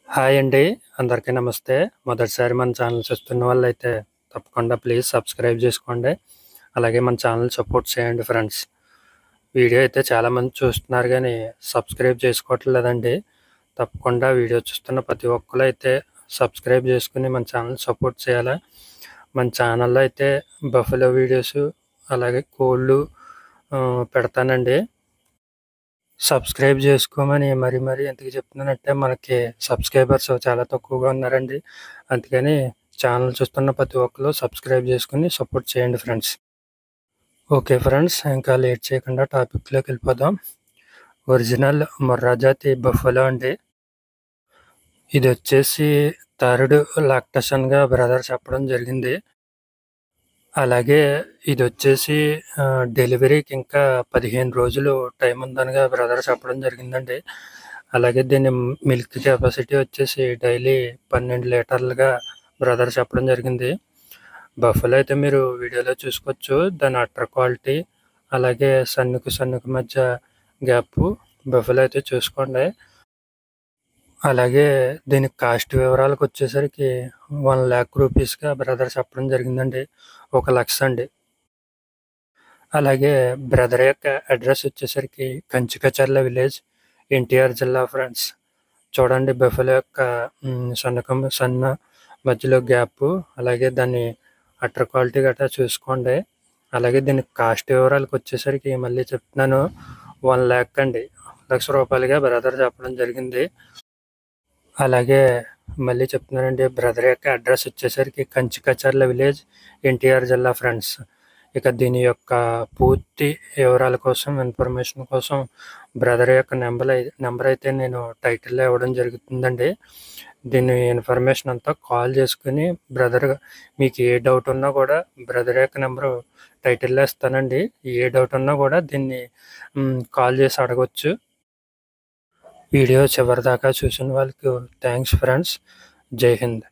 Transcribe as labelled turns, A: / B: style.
A: Hi అండి. అందరికీ నమస్తే. మొదటిసారి మన ఛానల్ చూస్తున్న వాళ్ళైతే తప్పకుండా ప్లీజ్ సబ్స్క్రైబ్ చేసుకోండి. అలాగే మన ఛానల్ సపోర్ట్ చేయండి ఫ్రెండ్స్. వీడియో అయితే చాలామంది చూస్తున్నారు గానీ సబ్స్క్రైబ్ చేసుకోవట్లేదండి. తప్పకుండా వీడియో చూస్తున్న ప్రతి ఒక్కరు అయితే సబ్స్క్రైబ్ చేసుకుని మన ఛానల్ సపోర్ట్ చేయాలా. మన ఛానల్‌లో అయితే బఫెలో వీడియోసు అలాగే కోళ్ళు పెడతానండి. సబ్స్క్రైబ్ చేసుకోమని మరీ ఎందుకు చెప్తున్నానంటే మనకి సబ్స్క్రైబర్స్ చాలా తక్కువగా ఉన్నారండి. అందుకని ఛానల్ చూస్తున్న ప్రతి ఒక్కరు సబ్స్క్రైబ్ చేసుకొని సపోర్ట్ చేయండి ఫ్రెండ్స్. ఓకే ఫ్రెండ్స్, ఇంకా లేట్ చేయకుండా టాపిక్‌లోకి వెళ్ళిపోదాం. ఒరిజినల్ ముర్రా జాతి బఫెలో అండి. ఇదొచ్చేసి థర్డ్ లాక్టేషన్‌గా బ్రదర్ చెప్పడం జరిగింది. అలాగే ఇదొచ్చేసి డెలివరీకి ఇంకా 15 రోజులు టైం ఉందనగా బ్రదర్ చెప్పడం జరిగిందండి. అలాగే దీని మిల్క్ కెపాసిటీ వచ్చేసి డైలీ 12 లీటర్లుగా బ్రదర్ చెప్పడం జరిగింది. బఫెలో అయితే మీరు వీడియోలో చూసుకోవచ్చు. దాని అట్టర్ క్వాలిటీ అలాగే సన్నుకు మధ్య గ్యాపు బఫెలో అయితే చూసుకోండి. అలాగే దీని కాస్ట్ వివరాలకొచ్చేసరికి 1,00,000 రూపీస్‌గా బ్రదర్ చెప్పడం జరిగిందండి. 1,00,000 అండి. అలాగే బ్రదర్ యొక్క అడ్రస్ వచ్చేసరికి కంచికచర్ల విలేజ్, ఎన్టీఆర్ జిల్లా ఫ్రెండ్స్. చూడండి బఫెలో యొక్క సన్న మధ్యలో గ్యాపు, అలాగే దాని అట్టర్ క్వాలిటీ గట్రా చూసుకోండి. అలాగే దీని కాస్ట్ వివరాలకొచ్చేసరికి మళ్ళీ చెప్తున్నాను 1,00,000 అండి. రూ. 1,00,000గా బ్రదర్ చెప్పడం జరిగింది. అలాగే మళ్ళీ చెప్తున్నానండి, బ్రదర్ యొక్క అడ్రస్ వచ్చేసరికి కంచికచర్ల విలేజ్, ఎన్టీఆర్ జిల్లా ఫ్రెండ్స్. ఇక దీని యొక్క పూర్తి వివరాల కోసం, ఇన్ఫర్మేషన్ కోసం బ్రదర్ యొక్క నెంబర్ అయితే నేను టైటిల్‌లో ఇవ్వడం జరుగుతుందండి. దీని ఇన్ఫర్మేషన్ అంతా కాల్ చేసుకొని బ్రదర్ మీకు ఏ డౌట్ ఉన్నా కూడా బ్రదర్ యొక్క నెంబరు టైటిల్‌లో ఇస్తానండి. ఏ డౌట్ ఉన్నా కూడా దీన్ని కాల్ చేసి అడగొచ్చు. వీడియో చివరిదాకా చూసిన వాళ్ళకి థ్యాంక్స్ ఫ్రెండ్స్. జై హింద్.